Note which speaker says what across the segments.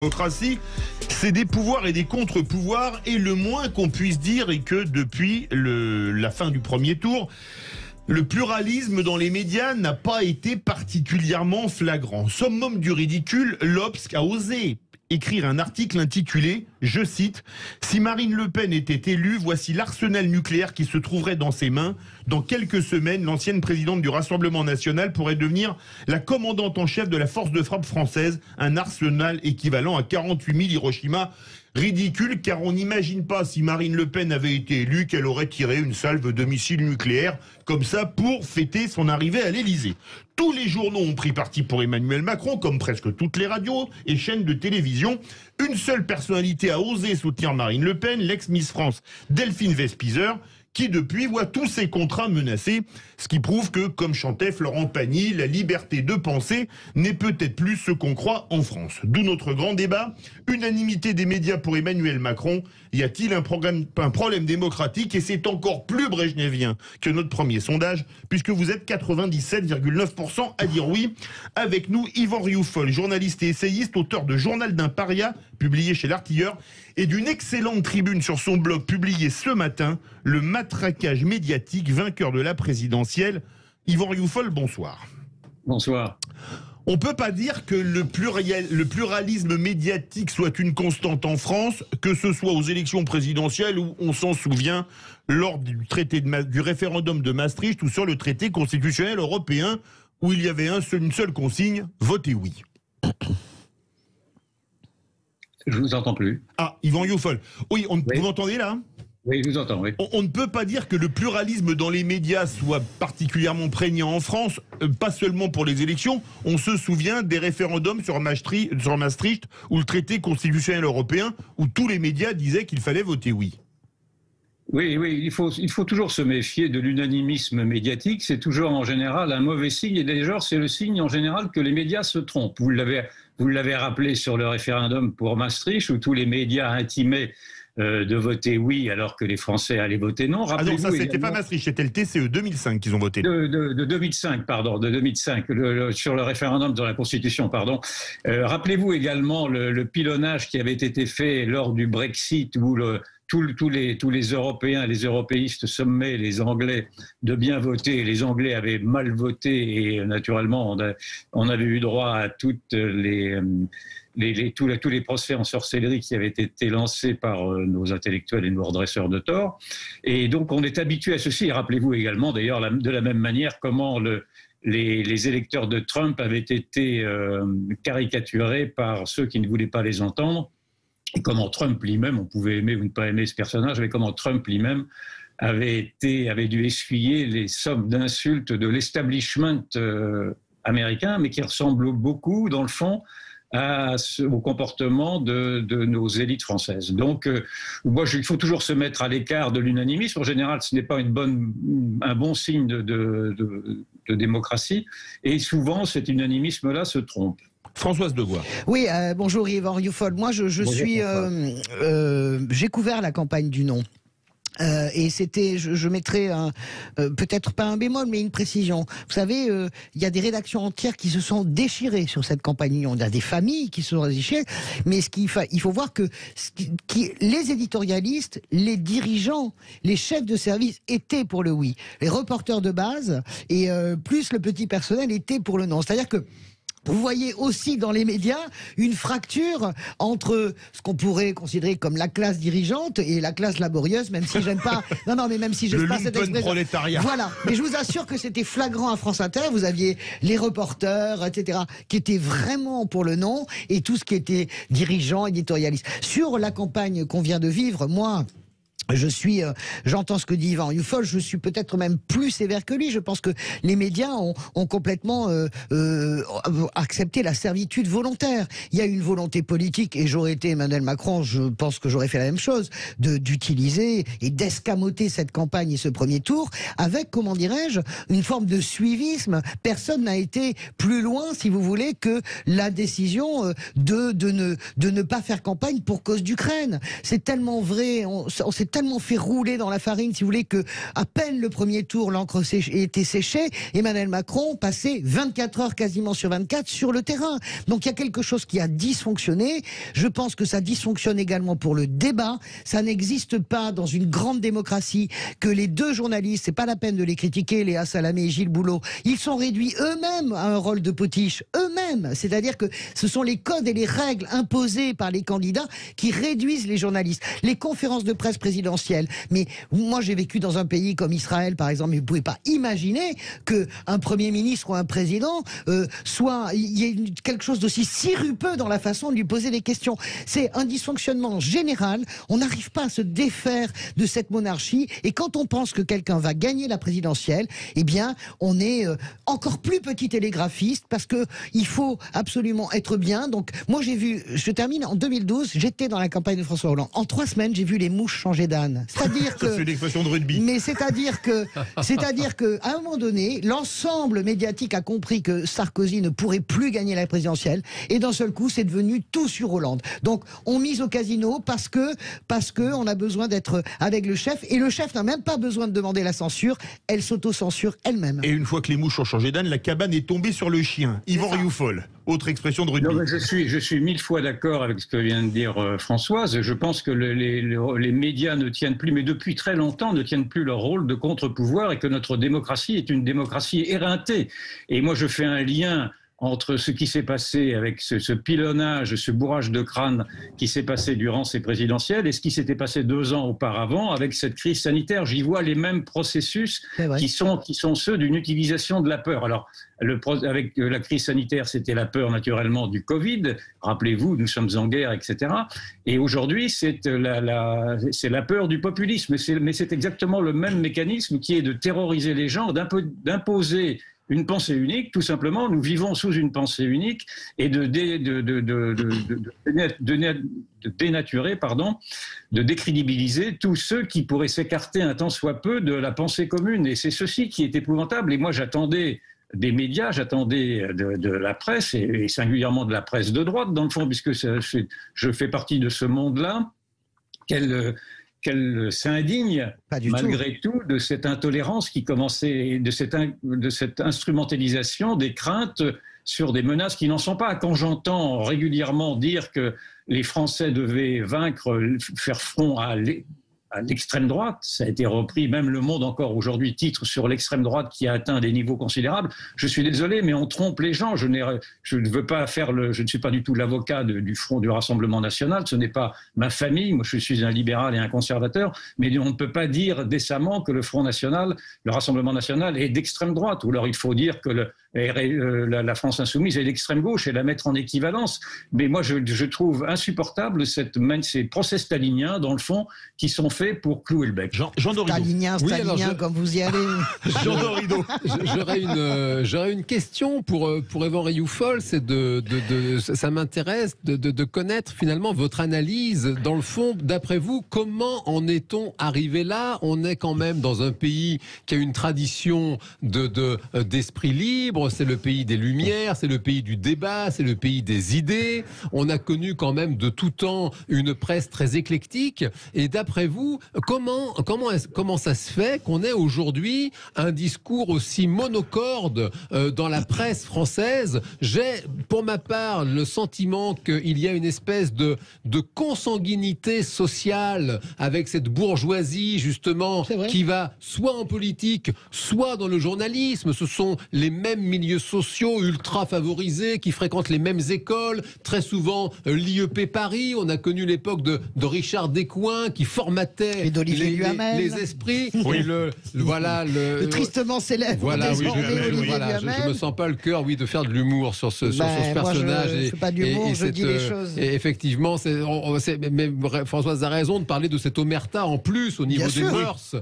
Speaker 1: Démocratie, c'est des pouvoirs et des contre-pouvoirs, et le moins qu'on puisse dire est que depuis la fin du premier tour, le pluralisme dans les médias n'a pas été particulièrement flagrant. Summum du ridicule, l'Obs a osé écrire un article intitulé, je cite, « Si Marine Le Pen était élue, voici l'arsenal nucléaire qui se trouverait dans ses mains. Dans quelques semaines, l'ancienne présidente du Rassemblement national pourrait devenir la commandante en chef de la force de frappe française, un arsenal équivalent à 48 000 Hiroshima. » Ridicule, car on n'imagine pas, si Marine Le Pen avait été élue, qu'elle aurait tiré une salve de missiles nucléaires comme ça pour fêter son arrivée à l'Élysée. Tous les journaux ont pris parti pour Emmanuel Macron, comme presque toutes les radios et chaînes de télévision. Une seule personnalité a osé soutenir Marine Le Pen, l'ex-Miss France Delphine Vespizer, qui depuis voit tous ses contrats menacés, ce qui prouve que, comme chantait Florent Pagny, la liberté de penser n'est peut-être plus ce qu'on croit en France. D'où notre grand débat, unanimité des médias pour Emmanuel Macron, y a-t-il un problème démocratique? Et c'est encore plus brejnevien que notre premier sondage, puisque vous êtes 97,9% à dire oui. Avec nous, Yvan Rioufol, journaliste et essayiste, auteur de Journal d'un paria, publié chez l'Artilleur, et d'une excellente tribune sur son blog publiée ce matin, Le matraquage médiatique, vainqueur de la présidentielle. Yvan Rioufol, bonsoir.
Speaker 2: Bonsoir.
Speaker 1: On ne peut pas dire que le pluralisme médiatique soit une constante en France, que ce soit aux élections présidentielles où on s'en souvient lors du référendum de Maastricht ou sur le traité constitutionnel européen où il y avait une seule consigne, votez oui.
Speaker 2: Je vous entends plus.
Speaker 1: Ah, Yvan Rioufol. Oui, vous m'entendez là?
Speaker 2: Oui, je vous entends, oui.
Speaker 1: On ne peut pas dire que le pluralisme dans les médias soit particulièrement prégnant en France, pas seulement pour les élections. On se souvient des référendums sur Maastricht ou le traité constitutionnel européen où tous les médias disaient qu'il fallait voter oui.
Speaker 2: Oui, il faut toujours se méfier de l'unanimisme médiatique. C'est toujours en général un mauvais signe. Et d'ailleurs, c'est le signe en général que les médias se trompent. Vous l'avez rappelé sur le référendum pour Maastricht où tous les médias intimaient de voter oui alors que les Français allaient voter non.
Speaker 1: Ah non, ça c'était pas Maastricht, c'était le TCE 2005 qu'ils ont voté.
Speaker 2: De 2005, pardon, de 2005, sur le référendum de la Constitution, pardon. Rappelez-vous également le pilonnage qui avait été fait lors du Brexit où tous les Européens, les européistes sommaient les Anglais de bien voter. Les Anglais avaient mal voté et naturellement on avait eu droit à toutes tous les procès en sorcellerie qui avaient été lancés par nos intellectuels et nos redresseurs de tort. Et donc on est habitué à ceci. Et rappelez-vous également d'ailleurs de la même manière comment les électeurs de Trump avaient été caricaturés par ceux qui ne voulaient pas les entendre. Et comment Trump lui-même, on pouvait aimer ou ne pas aimer ce personnage, mais comment Trump lui-même avait dû essuyer les sommes d'insultes de l'establishment américain, mais qui ressemblent beaucoup, dans le fond, au comportement de nos élites françaises. Donc, il faut toujours se mettre à l'écart de l'unanimisme. En général, ce n'est pas un bon signe de démocratie. Et souvent, cet unanimisme-là se trompe.
Speaker 1: Françoise Degois.
Speaker 3: Oui, bonjour Yvan Rioufol. Moi, j'ai couvert la campagne du non. Et c'était, je mettrais peut-être pas un bémol, mais une précision. Vous savez, il y a des rédactions entières qui se sont déchirées sur cette campagne. Il y a des familles qui se sont déchirées, mais il faut voir que les éditorialistes, les dirigeants, les chefs de service étaient pour le oui. Les reporters de base et plus le petit personnel étaient pour le non. C'est-à-dire que vous voyez aussi dans les médias une fracture entre ce qu'on pourrait considérer comme la classe dirigeante et la classe laborieuse, même si j'aime pas. Non, mais même si j'aime pas cette expression.
Speaker 1: Prolétariat.
Speaker 3: Voilà. Mais je vous assure que c'était flagrant à France Inter. Vous aviez les reporters, etc., qui étaient vraiment pour le non, et tout ce qui était dirigeant, éditorialiste. Sur la campagne qu'on vient de vivre, moi, j'entends ce que dit Yvan Rioufol, je suis peut-être même plus sévère que lui. Je pense que les médias ont complètement accepté la servitude volontaire. Il y a une volonté politique, et j'aurais été Emmanuel Macron, je pense que j'aurais fait la même chose, d'utiliser et d'escamoter cette campagne et ce premier tour avec, comment dirais-je, une forme de suivisme. Personne n'a été plus loin, si vous voulez, que la décision de ne pas faire campagne pour cause d'Ukraine. C'est tellement vrai, on s'est tellement fait rouler dans la farine, si vous voulez, que à peine le premier tour, l'encre était séchée, Emmanuel Macron passait 24 heures quasiment sur 24 sur le terrain. Donc il y a quelque chose qui a dysfonctionné. Je pense que ça dysfonctionne également pour le débat. Ça n'existe pas dans une grande démocratie que les deux journalistes, c'est pas la peine de les critiquer, Léa Salamé et Gilles Boulot, ils sont réduits eux-mêmes à un rôle de potiche, eux-mêmes. C'est-à-dire que ce sont les codes et les règles imposées par les candidats qui réduisent les journalistes. Les conférences de presse présidentielles. Mais moi, j'ai vécu dans un pays comme Israël, par exemple, mais vous ne pouvez pas imaginer qu'un Premier ministre ou un président il y ait quelque chose d'aussi sirupeux dans la façon de lui poser des questions. C'est un dysfonctionnement général. On n'arrive pas à se défaire de cette monarchie. Et quand on pense que quelqu'un va gagner la présidentielle, eh bien, on est encore plus petit télégraphiste parce que il faut absolument être bien. Donc, moi, je termine en 2012, j'étais dans la campagne de François Hollande. En 3 semaines, j'ai vu les mouches changer d'âne. C'est-à-dire que...
Speaker 1: C'est une expression de rugby.
Speaker 3: Mais c'est-à-dire que, à un moment donné, l'ensemble médiatique a compris que Sarkozy ne pourrait plus gagner la présidentielle, et d'un seul coup, c'est devenu tout sur Hollande. Donc, on mise au casino parce que on a besoin d'être avec le chef, et le chef n'a même pas besoin de demander la censure, elle s'auto-censure elle-même.
Speaker 1: Et une fois que les mouches ont changé d'âne, la cabane est tombée sur le chien. Yvan Rioufol, autre expression de rugby.
Speaker 2: Non, je suis 1000 fois d'accord avec ce que vient de dire Françoise. Je pense que les médias ne tiennent plus, mais depuis très longtemps, ne tiennent plus leur rôle de contre-pouvoir, et que notre démocratie est une démocratie éreintée. Et moi, je fais un lien entre ce qui s'est passé avec ce pilonnage, ce bourrage de crâne qui s'est passé durant ces présidentielles, et ce qui s'était passé 2 ans auparavant avec cette crise sanitaire. J'y vois les mêmes processus qui sont ceux d'une utilisation de la peur. Alors, avec la crise sanitaire, c'était la peur naturellement du Covid. Rappelez-vous, nous sommes en guerre, etc. Et aujourd'hui, c'est la peur du populisme. Mais c'est exactement le même mécanisme qui est de terroriser les gens, d'imposer une pensée unique. Tout simplement, nous vivons sous une pensée unique, et de dénaturer, de décrédibiliser tous ceux qui pourraient s'écarter un tant soit peu de la pensée commune. Et c'est ceci qui est épouvantable. Et moi, j'attendais des médias, j'attendais de la presse, et singulièrement de la presse de droite, dans le fond, puisque je fais partie de ce monde-là, qu'elle s'indigne malgré tout de cette intolérance qui commençait, de cette instrumentalisation des craintes sur des menaces qui n'en sont pas. Quand j'entends régulièrement dire que les Français devaient faire front à l'extrême droite, ça a été repris, même Le Monde encore aujourd'hui titre sur l'extrême droite qui a atteint des niveaux considérables. Je suis désolé, mais on trompe les gens. Je ne veux pas je ne suis pas du tout l'avocat du Front du Rassemblement National, ce n'est pas ma famille, moi je suis un libéral et un conservateur, mais on ne peut pas dire décemment que le Front National, le Rassemblement National est d'extrême droite, ou alors il faut dire que la France Insoumise est d'extrême gauche et la mettre en équivalence. Mais moi je trouve insupportable ces procès staliniens, dans le fond, qui sont faits pour clouer le bec.
Speaker 1: Jean Dorido.
Speaker 3: Stalinien, comme vous y allez.
Speaker 1: Jean Dorido.
Speaker 4: J'aurais une question pour Yvan Rioufol, ça m'intéresse de connaître finalement votre analyse. Dans le fond, d'après vous, comment en est-on arrivé là? On est quand même dans un pays qui a une tradition d'esprit libre, c'est le pays des Lumières, c'est le pays du débat, c'est le pays des idées. On a connu quand même de tout temps une presse très éclectique. Et d'après vous, comment ça se fait qu'on ait aujourd'hui un discours aussi monocorde dans la presse française? J'ai, pour ma part, le sentiment qu'il y a une espèce de consanguinité sociale avec cette bourgeoisie, justement, qui va soit en politique, soit dans le journalisme. Ce sont les mêmes milieux sociaux ultra favorisés qui fréquentent les mêmes écoles, très souvent l'IEP Paris. On a connu l'époque de Richard Descoings qui formatait les esprits. Oui, le
Speaker 3: tristement célèbre.
Speaker 4: Voilà, oui, je me sens pas le cœur, de faire de l'humour sur ce personnage.
Speaker 3: Je fais pas d'humour, je dis les choses.
Speaker 4: Et effectivement, mais Françoise a raison de parler de cette omerta en plus au niveau des mœurs,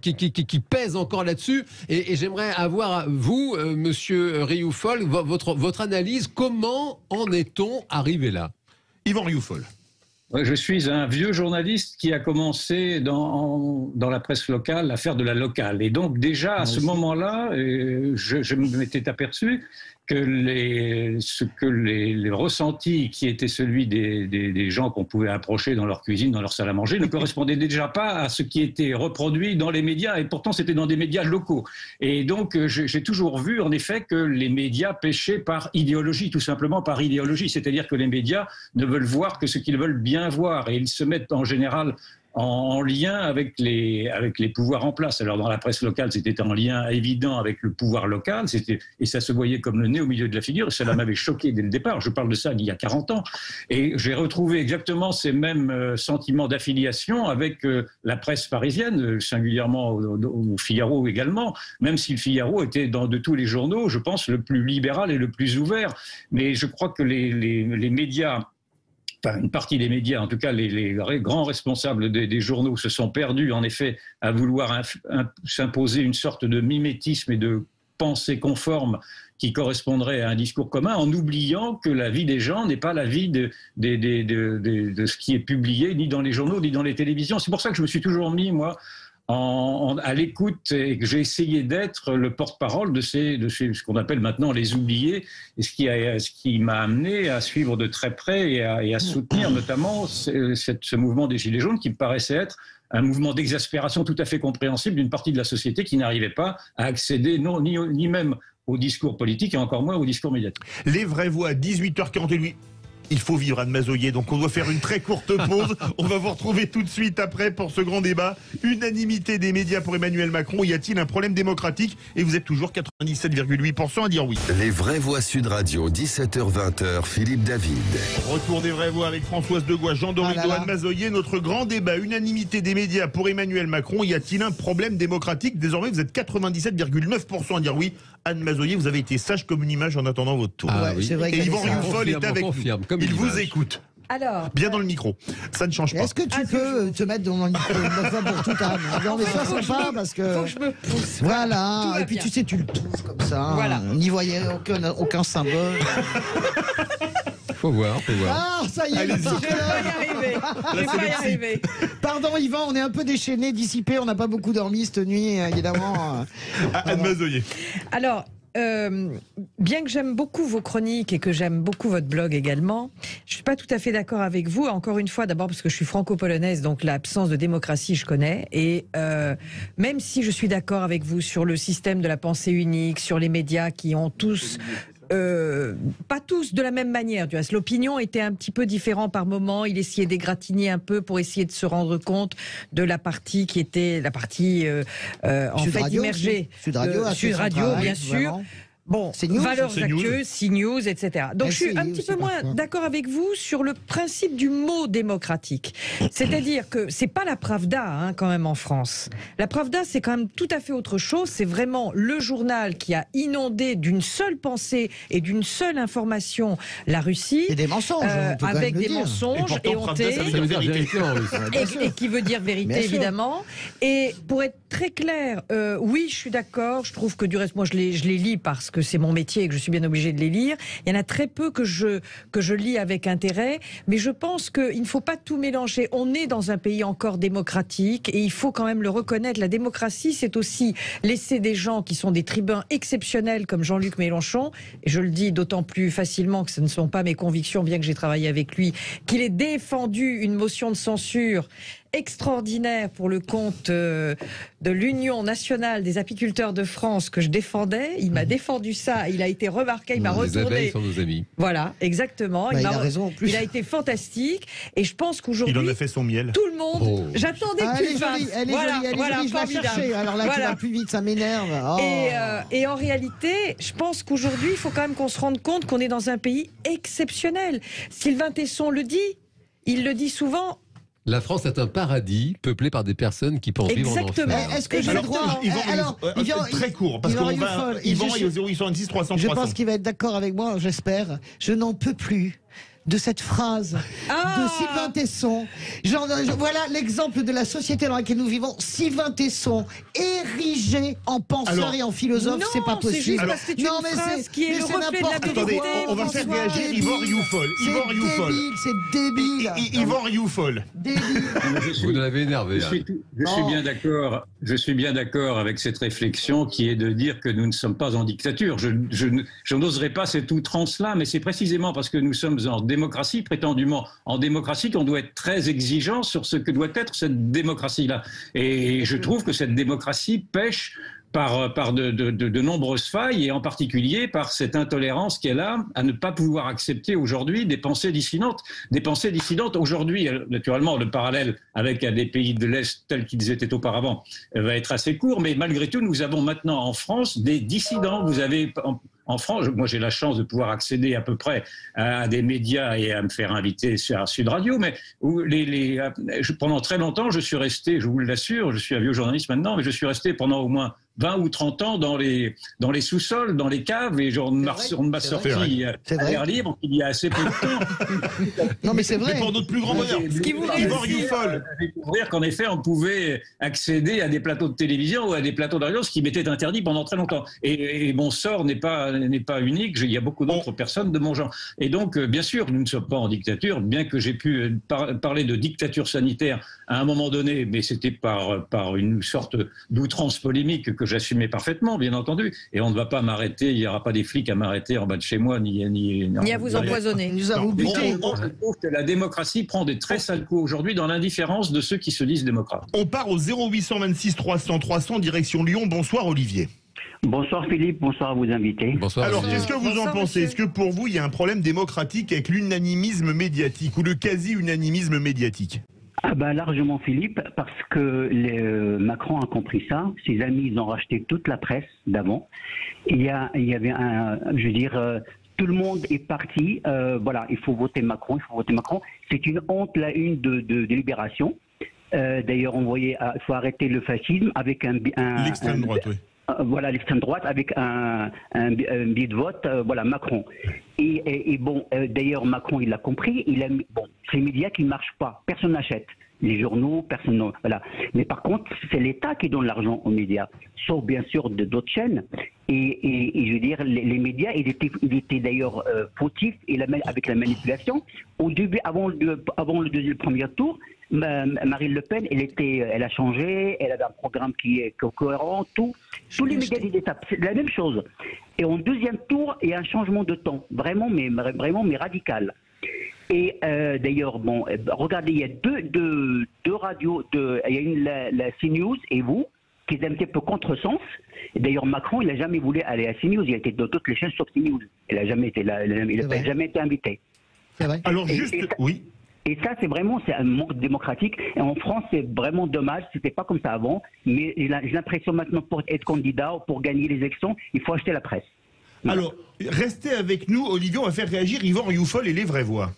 Speaker 4: qui pèse encore là-dessus. Et j'aimerais avoir, vous, monsieur Rioufol, votre analyse. Comment en est-on arrivé là?
Speaker 1: Yvan Rioufol.
Speaker 2: Je suis un vieux journaliste qui a commencé dans la presse locale à faire de la locale. Et donc déjà, à ce moment-là, je m'étais aperçu ce que les ressentis qui étaient celui des gens qu'on pouvait approcher dans leur cuisine, dans leur salle à manger, ne correspondaient déjà pas à ce qui était reproduit dans les médias, et pourtant c'était dans des médias locaux. Et donc j'ai toujours vu en effet que les médias péchaient par idéologie, tout simplement par idéologie, c'est-à-dire que les médias ne veulent voir que ce qu'ils veulent bien voir, et ils se mettent en général en lien avec les pouvoirs en place. Alors dans la presse locale, c'était en lien évident avec le pouvoir local, et ça se voyait comme le nez au milieu de la figure, et cela m'avait choqué dès le départ. Je parle de ça il y a 40 ans, et j'ai retrouvé exactement ces mêmes sentiments d'affiliation avec la presse parisienne, singulièrement au Figaro également, même si le Figaro était de tous les journaux, je pense, le plus libéral et le plus ouvert. Mais je crois que les médias, enfin, une partie des médias, en tout cas les grands responsables des journaux, se sont perdus en effet à vouloir s'imposer une sorte de mimétisme et de pensée conforme qui correspondrait à un discours commun, en oubliant que la vie des gens n'est pas la vie de ce qui est publié ni dans les journaux ni dans les télévisions. C'est pour ça que je me suis toujours mis, moi, à l'écoute, et que j'ai essayé d'être le porte-parole de ce qu'on appelle maintenant les oubliés, et ce qui m'a amené à suivre de très près et à soutenir notamment ce mouvement des Gilets jaunes, qui me paraissait être un mouvement d'exaspération tout à fait compréhensible d'une partie de la société qui n'arrivait pas à accéder ni même au discours politique et encore moins au discours médiatique.
Speaker 1: Les vraies voix, 18h48. Il faut vivre, Anne Mazoyer, donc on doit faire une très courte pause. On va vous retrouver tout de suite après pour ce grand débat. Unanimité des médias pour Emmanuel Macron. Y a-t-il un problème démocratique? Et vous êtes toujours 97,8% à dire oui.
Speaker 5: Les vraies voix Sud Radio, 17h-20h, Philippe David.
Speaker 1: Retour des vraies voix avec Françoise Degois, Jean Dorido, Anne Mazoyer. Notre grand débat, unanimité des médias pour Emmanuel Macron. Y a-t-il un problème démocratique? Désormais, vous êtes 97,9% à dire oui. Anne Mazoyer, vous avez été sage comme une image en attendant votre tour.
Speaker 3: Ah, oui. C'est vrai.
Speaker 1: Et Yvan Rioufol est avec nous. Il vous écoute.
Speaker 6: Alors,
Speaker 1: bien dans le micro. Ça ne change pas.
Speaker 3: Est-ce que tu peux te mettre dans le micro une fois pour toutes, Anne? Non, mais sois sympa parce que.
Speaker 6: faut que je me pousse.
Speaker 3: Voilà. Et puis
Speaker 6: bien.
Speaker 3: tu sais, tu le touches comme ça.
Speaker 6: Voilà.
Speaker 3: On n'y voyait aucun symbole.
Speaker 4: Faut voir.
Speaker 3: Ah, ça y est,
Speaker 1: Allez-y.
Speaker 3: le temps.
Speaker 6: Je vais pas y arriver. Je vais pas y arriver.
Speaker 3: Pardon, Yvan, on est un peu déchaîné, dissipé. On n'a pas beaucoup dormi cette nuit, évidemment.
Speaker 1: Anne Mazoyer.
Speaker 6: Alors, bien que j'aime beaucoup vos chroniques et que j'aime beaucoup votre blog également, je suis pas tout à fait d'accord avec vous. Encore une fois, d'abord parce que je suis franco-polonaise, donc l'absence de démocratie, je connais. Et même si je suis d'accord avec vous sur le système de la pensée unique, sur les médias qui ont tous... pas tous de la même manière. L'opinion était un petit peu différente par moment. Il essayait d'égratigner un peu pour essayer de se rendre compte de la partie qui était la partie en
Speaker 3: Sud
Speaker 6: fait
Speaker 3: Radio
Speaker 6: immergée.
Speaker 3: Sud Radio,
Speaker 6: Sud Radio, bien sûr.
Speaker 3: Vraiment.
Speaker 6: Bon,
Speaker 3: CNews,
Speaker 6: valeurs
Speaker 1: CNews.
Speaker 6: actueuses, CNews, etc. Donc je suis un
Speaker 3: CNews,
Speaker 6: petit
Speaker 3: c'est
Speaker 6: peu moins
Speaker 3: parfois.
Speaker 6: d'accord avec vous sur le principe du mot démocratique. C'est-à-dire que c'est pas la Pravda quand même en France. La Pravda, c'est quand même tout à fait autre chose. C'est vraiment le journal qui a inondé d'une seule pensée et d'une seule information la Russie.
Speaker 3: Et des mensonges, on peut quand
Speaker 6: avec
Speaker 3: même le
Speaker 6: des
Speaker 3: dire.
Speaker 6: mensonges
Speaker 1: pourtant, Pravda,
Speaker 6: éhontés.
Speaker 1: ça veut
Speaker 4: Ça veut dire vérité en russe.
Speaker 6: Et qui veut dire vérité,
Speaker 3: Bien sûr.
Speaker 6: évidemment. Et pour être très clair, oui, je suis d'accord. Je trouve que du reste, moi, je les lis parce que c'est mon métier et que je suis bien obligée de les lire. Il y en a très peu que je lis avec intérêt. Mais je pense qu'il ne faut pas tout mélanger. On est dans un pays encore démocratique et il faut quand même le reconnaître. La démocratie, c'est aussi laisser des gens qui sont des tribuns exceptionnels comme Jean-Luc Mélenchon. Et je le dis d'autant plus facilement que ce ne sont pas mes convictions, bien que j'ai travaillé avec lui, qu'il ait défendu une motion de censure extraordinaire pour le compte de l'Union nationale des apiculteurs de France que je défendais. Il m'a défendu ça, il a été remarqué, il m'a
Speaker 4: Les abeilles
Speaker 6: retourné.
Speaker 4: sont nos amis.
Speaker 6: Voilà, exactement.
Speaker 3: Bah, il a raison, en plus.
Speaker 6: Il a été fantastique et je pense
Speaker 1: Il
Speaker 6: qu'aujourd'hui,
Speaker 1: en a fait son miel.
Speaker 6: tout le monde...
Speaker 4: Oh.
Speaker 6: J'attendais
Speaker 3: Ah,
Speaker 6: que
Speaker 3: elle
Speaker 6: tu
Speaker 3: est
Speaker 6: le fasses.
Speaker 3: jolie, elle est
Speaker 6: Voilà,
Speaker 3: jolie, elle est
Speaker 6: voilà,
Speaker 3: jolie, je vais la
Speaker 6: formidable.
Speaker 3: chercher. Alors là, tu
Speaker 6: Voilà.
Speaker 3: vas plus vite, ça m'énerve. Oh.
Speaker 6: Et en réalité, je pense qu'aujourd'hui, il faut quand même qu'on se rende compte qu'on est dans un pays exceptionnel. Sylvain Tesson le dit, il le dit souvent.
Speaker 4: La France est un paradis peuplé par des personnes qui pensent vivre en
Speaker 6: Exactement.
Speaker 4: enfer.
Speaker 3: Est-ce que j'ai le
Speaker 1: Alors,
Speaker 3: droit
Speaker 1: Yvan, très court, parce
Speaker 3: Yvan
Speaker 1: qu'on va...
Speaker 3: Rioufol,
Speaker 1: Yvan est au 0826 300
Speaker 3: Je
Speaker 1: 300.
Speaker 3: pense qu'il va être d'accord avec moi, j'espère. Je n'en peux plus de cette phrase de Sylvain Tesson. Voilà l'exemple de la société dans laquelle nous vivons. Sylvain Tesson, érigé en penseur et en philosophe, c'est pas possible.
Speaker 6: C'est juste parce que c'est une phrase qui est le reflet de la vérité.
Speaker 1: Attendez, on va faire réagir Yvan Rioufol.
Speaker 3: C'est débile.
Speaker 1: Yvan Rioufol.
Speaker 4: Vous l'avez énervé.
Speaker 2: Je suis bien d'accord avec cette réflexion qui est de dire que nous ne sommes pas en dictature. Je n'oserais pas cette outrance-là, mais c'est précisément parce que nous sommes en démocratie, prétendument en démocratie, qu'on doit être très exigeant sur ce que doit être cette démocratie-là. Et je trouve que cette démocratie pêche par de nombreuses failles, et en particulier par cette intolérance qu'elle a à ne pas pouvoir accepter aujourd'hui des pensées dissidentes. Des pensées dissidentes aujourd'hui, naturellement, le parallèle avec des pays de l'Est tels qu'ils étaient auparavant va être assez court, mais malgré tout, nous avons maintenant en France des dissidents. Vous avez en France, moi j'ai la chance de pouvoir accéder à peu près à des médias et à me faire inviter sur Sud Radio, mais où pendant très longtemps, je suis resté, je vous l'assure, je suis un vieux journaliste maintenant, mais je suis resté pendant au moins 20 ou 30 ans dans les sous-sols, dans les caves, et on ne m'a sorti à l'air libre il y a assez peu de temps.
Speaker 3: Non, mais c'est vrai.
Speaker 1: Mais pour notre plus grand bonheur.
Speaker 2: Yvan Rioufol. Découvrir qu'en effet, on pouvait accéder à des plateaux de télévision ou à des plateaux de radio, ce qui m'était interdit pendant très longtemps. Et mon sort n'est pas unique. Il y a beaucoup d'autres personnes de mon genre. Et donc, bien sûr, nous ne sommes pas en dictature, bien que j'ai pu parler de dictature sanitaire à un moment donné, mais c'était par une sorte d'outrance polémique que j'assumais parfaitement, bien entendu. Et on ne va pas m'arrêter, il n'y aura pas des flics à m'arrêter en bas de chez moi, ni
Speaker 6: à vous empoisonner.
Speaker 3: Nous avons buté.
Speaker 2: Je trouve que la démocratie prend des très sales coups aujourd'hui dans l'indifférence de ceux qui se disent démocrates.
Speaker 1: On part au 0826 300 300 direction Lyon. Bonsoir Olivier.
Speaker 7: Bonsoir Philippe, bonsoir à vos invités.
Speaker 4: Bonsoir.
Speaker 1: Alors, qu'est-ce que vous en pensez? Est-ce que pour vous, il y a un problème démocratique avec l'unanimisme médiatique ou le quasi-unanimisme médiatique?
Speaker 7: Ah ben largement Philippe, parce que Macron a compris ça. Ses amis, ils ont racheté toute la presse d'avant. Il y avait tout le monde est parti. Voilà, il faut voter Macron, il faut voter Macron. C'est une honte, la une de Libération. D'ailleurs, on voyait, il faut arrêter le fascisme avec
Speaker 1: l'extrême droite, oui.
Speaker 7: Voilà, l'extrême droite avec un billet de vote, voilà, Macron. Et bon, d'ailleurs, Macron, il l'a compris. Il a mis, bon, c'est les médias qui ne marchent pas. Personne n'achète. Les journaux, personne n'en... Voilà. Mais par contre, c'est l'État qui donne l'argent aux médias, sauf bien sûr d'autres chaînes. Et je veux dire, les médias, il était d'ailleurs fautif avec la manipulation. Au début, avant le premier tour, Marine Le Pen, elle a changé, elle avait un programme qui est cohérent, tous les médias disaient ça, c'est la même chose. Et au deuxième tour, il y a un changement de ton, vraiment mais radical. Et d'ailleurs, bon, regardez, il y a deux radios, il y a la CNews et vous, qui est un petit peu contresens. Et d'ailleurs, Macron, il n'a jamais voulu aller à CNews, il a été dans toutes les chaînes sur CNews. Il n'a jamais été là, il n'a jamais été invité.
Speaker 3: C'est vrai.
Speaker 1: Alors oui.
Speaker 7: Et ça, c'est un manque démocratique. Et en France, c'est vraiment dommage. C'était pas comme ça avant. Mais j'ai l'impression maintenant, pour être candidat, pour gagner les élections, il faut acheter la presse.
Speaker 1: Alors, restez avec nous, Olivier. On va faire réagir Yvan Rioufol et les vraies voix.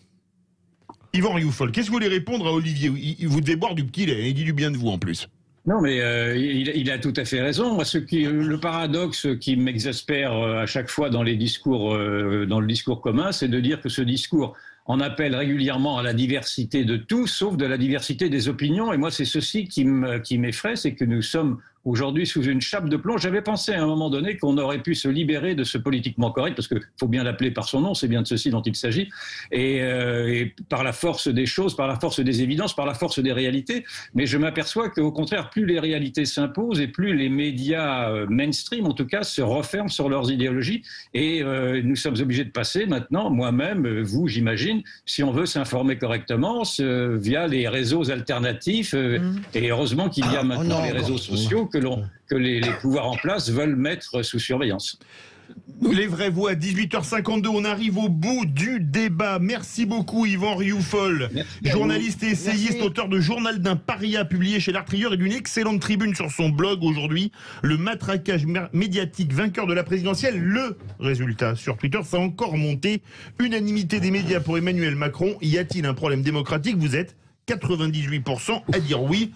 Speaker 1: Yvan Rioufol, qu'est-ce que vous voulez répondre à Olivier? Vous devez boire du petit lait. Il dit du bien de vous en plus.
Speaker 2: Non, mais il a tout à fait raison. Moi, le paradoxe qui m'exaspère à chaque fois dans le discours commun, c'est de dire que ce discours en appelle régulièrement à la diversité de tout, sauf de la diversité des opinions. Et moi, c'est ceci qui m'effraie, c'est que nous sommes aujourd'hui sous une chape de plomb. J'avais pensé à un moment donné qu'on aurait pu se libérer de ce politiquement correct, parce qu'il faut bien l'appeler par son nom, c'est bien de ceci dont il s'agit, et par la force des choses, par la force des évidences, par la force des réalités. Mais je m'aperçois qu'au contraire, plus les réalités s'imposent et plus les médias mainstream, en tout cas, se referment sur leurs idéologies. Et nous sommes obligés de passer maintenant, moi-même, vous, j'imagine, si on veut s'informer correctement, via les réseaux alternatifs. Et heureusement qu'il y a maintenant les réseaux sociaux que les pouvoirs en place veulent mettre sous surveillance.
Speaker 1: Les vraies voix, 18h52, on arrive au bout du débat. Merci beaucoup Yvan Rioufol, journaliste et essayiste, auteur de Journal d'un paria publié chez l'Artilleur et d'une excellente tribune sur son blog aujourd'hui. Le matraquage médiatique vainqueur de la présidentielle, le résultat sur Twitter, ça a encore monté. Unanimité des médias pour Emmanuel Macron. Y a-t-il un problème démocratique? Vous êtes 98% à dire oui.